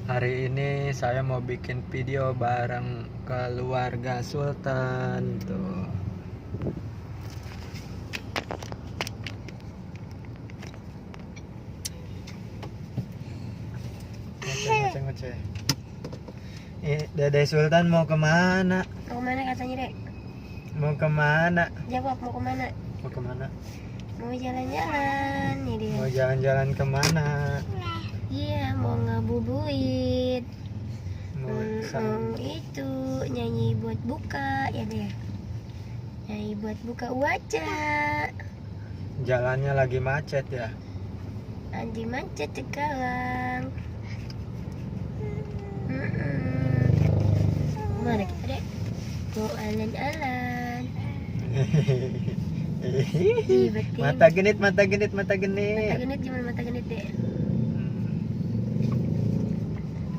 Hari ini saya mau bikin video bareng keluarga Sultan tuh. Ngoceh. Dede Sultan mau kemana? Mau kemana katanya, Dek? Mau kemana? Jawab, mau kemana? Mau kemana? Mau jalan-jalan ya dia. Mau jalan-jalan kemana? Iya, mau ngabuburit. Mau Itu nyanyi buat buka ya dia. Nyanyi buat buka wajah. Jalannya lagi macet ya. Anji macet sekarang. Mana kita, Dek? Mau alan-alan. Mata genit. Mata genit gimana mata genit, Dek?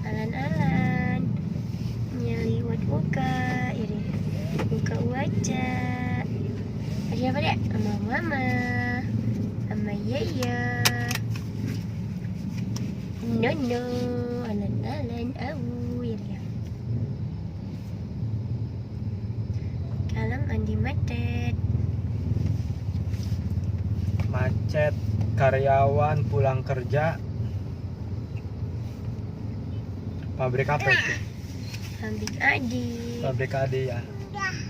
Alan-alan. Nyanyi buat buka ya deh. Buka wajah. Ada siapa, Dek? Sama mama. Sama yaya. No. Alan-alan au ya deh. Kalam Andi macet. Macet, karyawan pulang kerja. Pabrik apa itu? Pabrik Adi ya.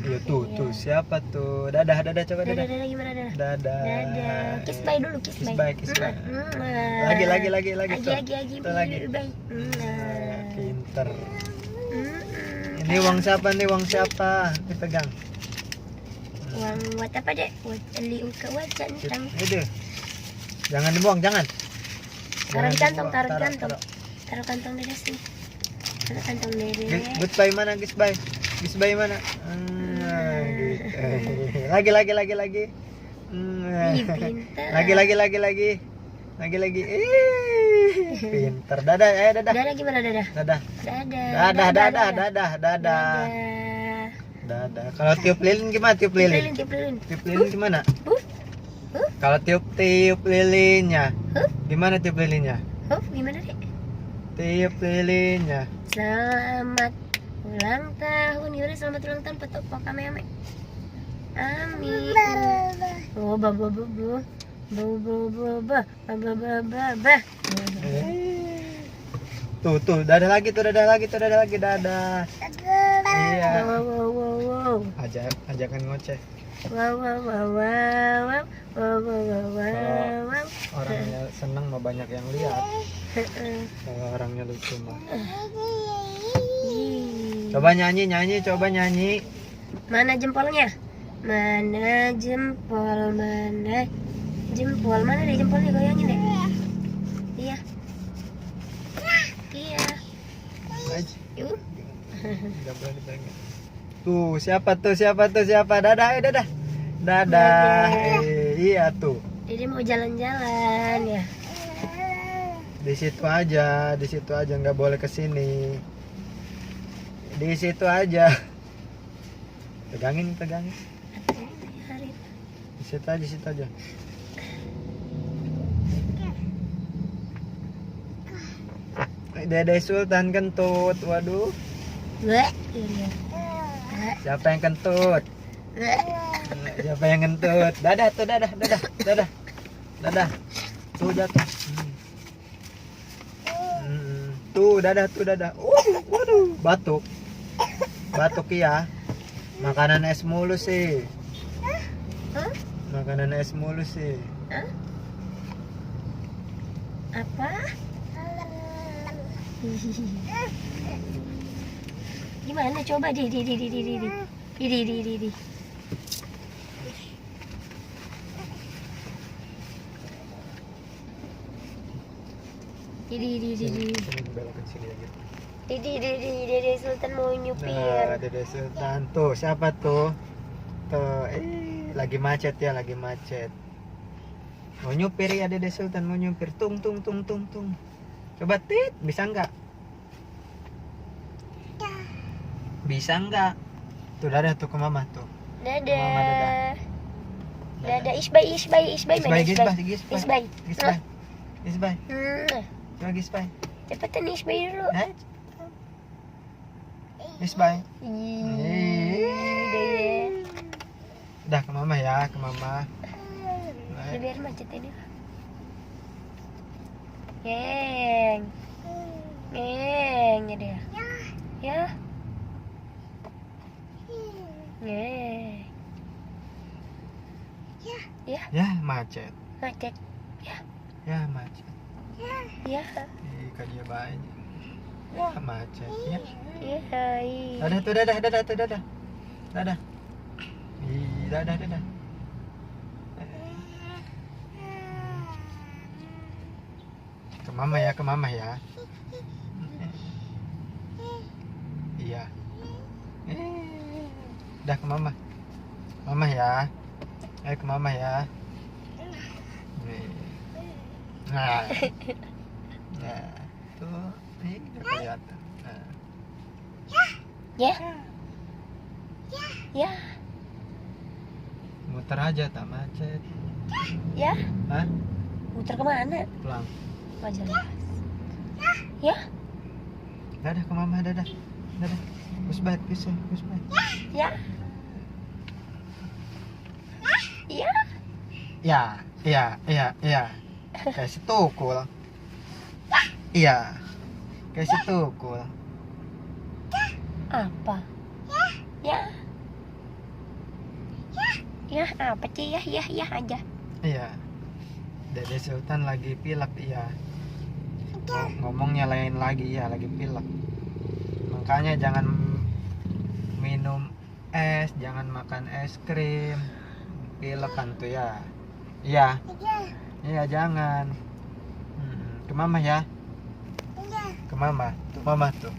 Iya tuh, siapa tuh? Dadah coba dadah. Dadah gimana dadah? Dadah. Kiss bye dulu, kiss bye. Kiss bye. Lagi tuh. Tuh lagi. bye. Pinter. Ini uang siapa? Dipegang. Uang buat apa, Dek? Buat beli uka wajah entang. Itu. Jangan dibuang, jangan. Taruh di kantong, dibuang, taruh di kantong. Taruh kantong dede sini. Taruh kantong dede. Goodbye mana, Gisbay? Gisbay mana? Lagi. Ih, pintar. Lagi. Pinter. Dadah. Dadah gimana dadah? Dadah. Kalau tiup lilin gimana? Tiup lilin gimana? Kalau tiup lilinnya. Gimana tiup lilinnya? Gimana, Dek? Tiup lilinnya. Selamat ulang tahun. Yaudah, selamat ulang tahun Pak Kame. Amin. Oh, Tuh, dadah lagi, dadah. Iya. Wow. Ajakan ngoceh. Wow. Orangnya seneng mah banyak yang lihat. Kalau orangnya lucu mah. Coba nyanyi. Mana jempolnya? Mana jempol? Mana deh jempolnya, goyangin deh. Iya. Yuk. Nggak boleh dipegang. Tuh, siapa? Dadah. Iya tuh. Jadi mau jalan-jalan ya. Di situ aja, nggak boleh kesini. Di situ aja. Pegangin. Di situ aja. Dede Sultan kentut, waduh. Siapa yang kentut? Dadah. Tuh jatuh. Tuh dadah. Waduh, batuk ya. Makanan es mulu sih. Apa? Gimana coba di. Dede Sultan mau nyupir. Nah, Dede Sultan tuh, siapa tuh? Tuh, lagi macet. Mau nyupir ya Dede Sultan, mau nyupir. Tung. Coba tit, bisa nggak? Bisa nggak? Tuh dadah tuh ke mama tuh. Dadah. Isbay. Gisbay. Isbay. Coba Gisbay. Cepetan nih bye dulu. Bye. Deh. Udah ke mama ya, ke mama. Udah biar macet ini. Geng. Geng ya dia. Ya. Geng. Ya. Ya macet. Macet. Ya. Ya macet. Ya. Kak dia baik. Ya macet. Ya. Ya. Hai. Dadah tuh, dadah. Dadah. Dadah. Ke mama ya. Iya. Udah ke mama. Mama ya. Ayo ke mama ya. Nih. Nah. Nah, tuh. Nih, udah kelihatan. Nah. Ya. Ya. Muter aja tak macet. Ya. Hah? Muter kemana? Pulang. Nggak jelas. Ya. Dadah ke mama, dadah. Push back. Ya. Ya. Iya. Kasih tukul. Iya. Kasih tukul. Apa? Ya. Ya, apa sih? Ya aja. Iya. Dede Sultan lagi pilek, iya. Ngomongnya lain lagi, ya lagi pilek. Makanya jangan minum es, jangan makan es krim. Pilek kan tuh ya. Iya. Iya, jangan. Ke mama ya. Ke mama. Tuh mama tuh.